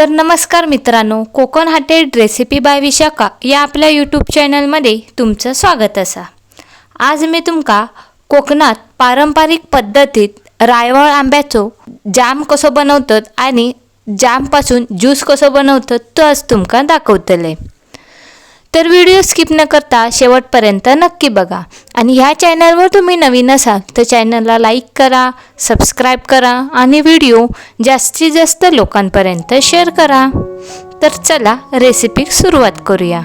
तर नमस्कार मित्रांनो, कोकण हाटेड रेसिपी बाय विशाखा या आपल्या यूट्यूब चॅनलमध्ये तुमचं स्वागत असा। आज मी तुमका कोकणात पारंपरिक पद्धतीत रायवळ आंब्याचो जाम कसो बनवतात आणि जामपासून ज्यूस कसो बनवतात तो आज तुमका दाखवतले। तर व्हिडिओ स्किप न करता शेवटपर्यंत नक्की बघा आणि ह्या चॅनलवर तुम्ही नवीन असाल तर चॅनलला लाईक करा, सबस्क्राईब करा आणि व्हिडिओ जास्तीत जास्त लोकांपर्यंत शेअर करा। तर चला रेसिपी सुरुवात करूया।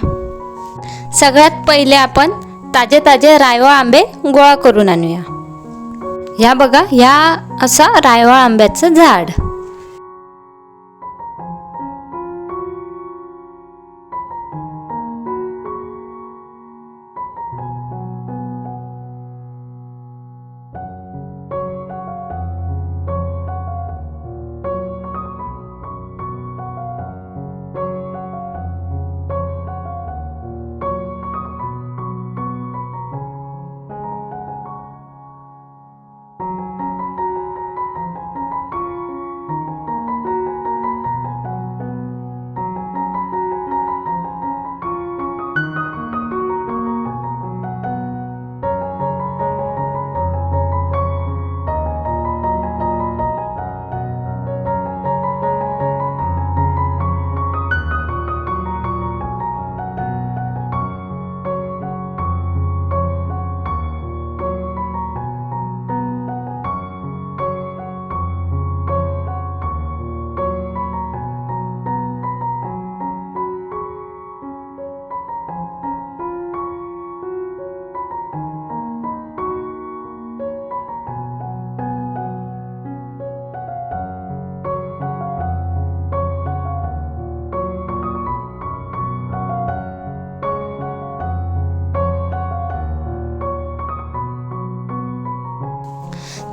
सगळ्यात पहिले आपण ताजे ताजे रायवळ आंबे गोळा करून आणूया। ह्या बघा, ह्या असा रायवळ आंब्याचं झाड।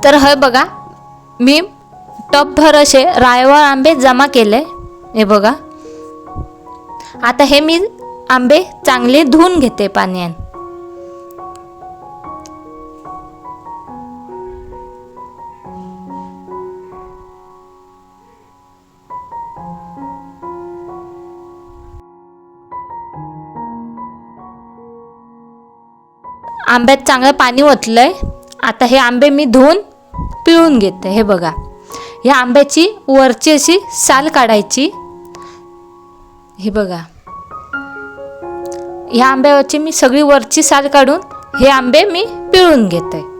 तर हे बघा, मी टपभर असे रायवळ आंबे जमा केले। हे बघा, आता हे मी आंबे चांगले धुवून घेते पाण्यात। आंब्यात चांगलं पाणी ओतलंय। आता हे आंबे मी धुवून पिळून घेते। हे बघा, या आंब्याची वरची अशी साल काढायची। हे बघा, या आंब्यावरची मी सगळी वरची साल काढून हे आंबे मी पिळून घेते।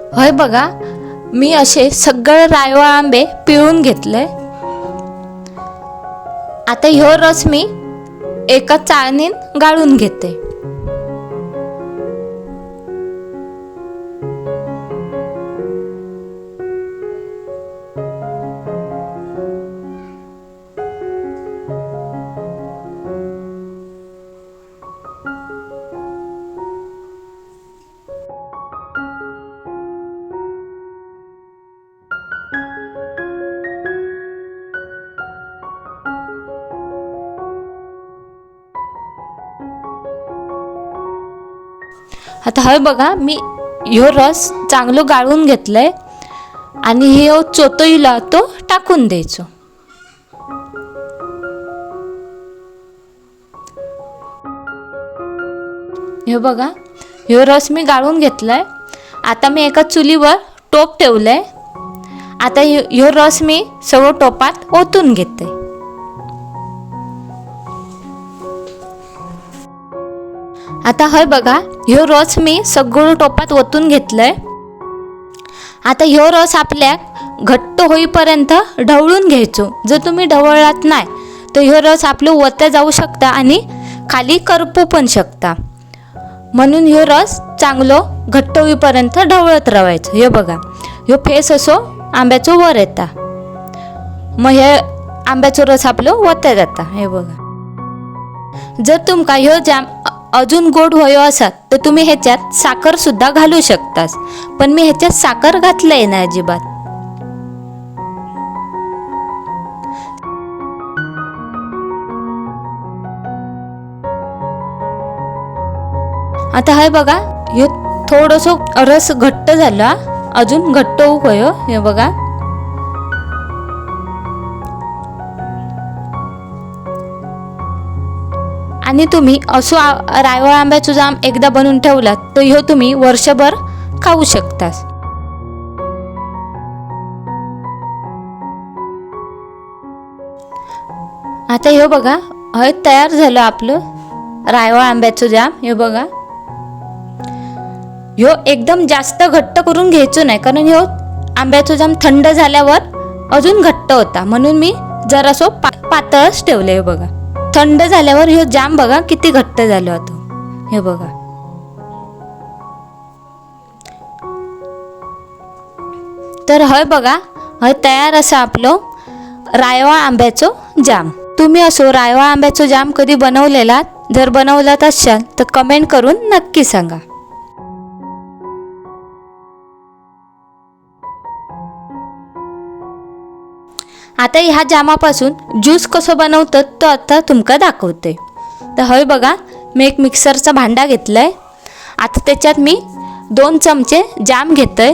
होय बघा, मी असे सगळे रायवळ आंबे पिळून घेतले। आता ह्यो रस मी एका चाळणीत गाळून घेते। आता हय बघा मी ह्यो रस चांगलो गाळून घेतलाय आणि ह्यो चोतईला तो टाकून द्यायचो. ह्यो बघा ह्यो रस मी गाळून घेतलाय. आता मी एका चुलीवर टोप ठेवलंय. आता ह्यो रस मी सगळं टोपात ओतून घेते. आता हय बघा ह्यो रस मी सगळं टोपात ओतून घेतलंय. आता ह्यो रस आपल्या घट्ट होईपर्यंत ढवळून घ्यायचो. जर तुम्ही ढवळलात नाही तर ह्यो रस आपलं ओतला जाऊ शकता आणि खाली करपू पण शकता. म्हणून ह्यो रस चांगलो घट्ट होईपर्यंत ढवळत राहायचं. हे बघा ह्यो फेस असो आंब्याचो वर येता. मग हे आंब्याचो रस आपलं ओतला जाता. हे बघा जर तुमका ह्यो जाम अजून गोड होयो असात तर तुम्ही ह्याच्यात साखर सुद्धा घालू शकतास. पण मी ह्याच्यात साखर घातलंय ना अजिबात. आता हाय बघा ह्यो थोडंसं रस घट्ट झाला, अजून घट्ट होयो. हे बघा आणि तुम्ही असो रायवळ आंब्याचो जाम एकदा बनवून ठेवलात तर ह्यो तुम्ही वर्षभर खाऊ शकतास. आता ह्यो बघा हय तयार झालं आपलं रायवळ आंब्याचं जाम. हे बघा ह्यो एकदम जास्त घट्ट करून घ्यायचो नाही, कारण ह्यो आंब्याचं जाम थंड झाल्यावर अजून घट्ट होता. म्हणून मी जरासो पातळच ठेवले. हे बघा थंड झाल्यावर ह्यो जाम बघा किती घट्ट झालं होतं. हे बघा तर हय बघा हय तयार असं आपलं रायवळ आंब्याचं जाम. तुम्ही असो रायवळ आंब्याचं जाम कधी बनवलेला? जर बनवलात असाल तर कमेंट करून नक्की सांगा. आता ह्या जामापासून ज्यूस कसं बनवतात तो आता तुमका दाखवते. तर हय बघा मी एक मिक्सरचा भांडा घेतलाय. आता त्याच्यात मी 2 चमचे जाम घेतोय.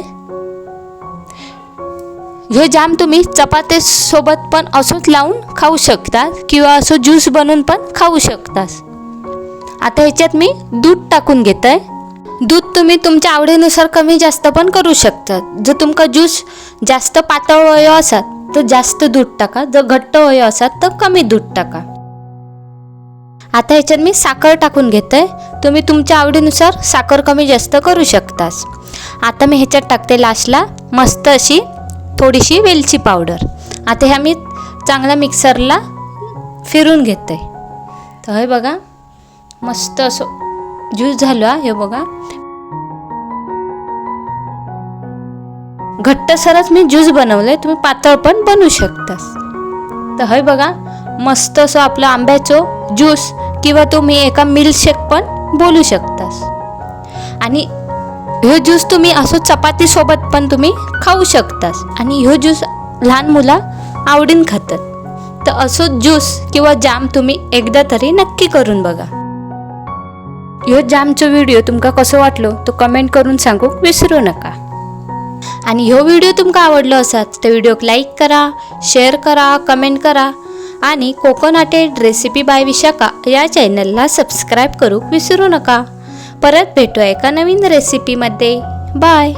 हे जाम तुम्ही चपातीसोबत पण असंच लावून खाऊ शकता किंवा असं ज्यूस बनवून पण खाऊ शकता. आता ह्याच्यात मी दूध टाकून घेतोय. दूध तुम्ही तुमच्या आवडीनुसार कमी जास्त पण करू शकता. जर तुमका ज्यूस जास्त पातळ हवं असाल तर जास्त दूध टाका, जर घट्ट हवं असाल तर कमी दूध टाका. आता ह्याच्यात मी साखर टाकून घेतोय. तुम्ही तुमच्या आवडीनुसार साखर कमी जास्त करू शकतास. आता मी ह्याच्यात टाकते लास्टला मस्त अशी थोडीशी वेलची पावडर. आता ह्या मी चांगला मिक्सरला फिरून घेते. तर हे बघा मस्त असं ज्यूस झालं. हे बघा घट्टसरच मी ज्यूस बनवलंय, तुम्ही पातळ पण बनवू शकतास. तर हे बघा मस्त असं आपलं आंब्याचं ज्यूस किंवा तुम्ही एका मिल्कशेक पण बोलू शकतास. आणि ह्यो ज्यूस तुम्ही असं चपातीसोबत पण तुम्ही खाऊ शकतास. आणि ह्यो ज्यूस लहान मुलं आवडीन खातात. तर असं ज्यूस किंवा जाम तुम्ही एकदा तरी नक्की करून बघा. ह्यो जामचा व्हिडिओ तुमका कसं वाटलो तो कमेंट करून सांगू विसरू नका. आणि ह्यो व्हिडिओ तुमका आवडलो असात तर व्हिडिओक लाईक करा, शेअर करा, कमेंट करा आणि कोकोनटेड रेसिपी बाय विशाखा या चॅनलला सबस्क्राईब करू विसरू नका. परत भेटूया एका नवीन रेसिपीमध्ये. बाय.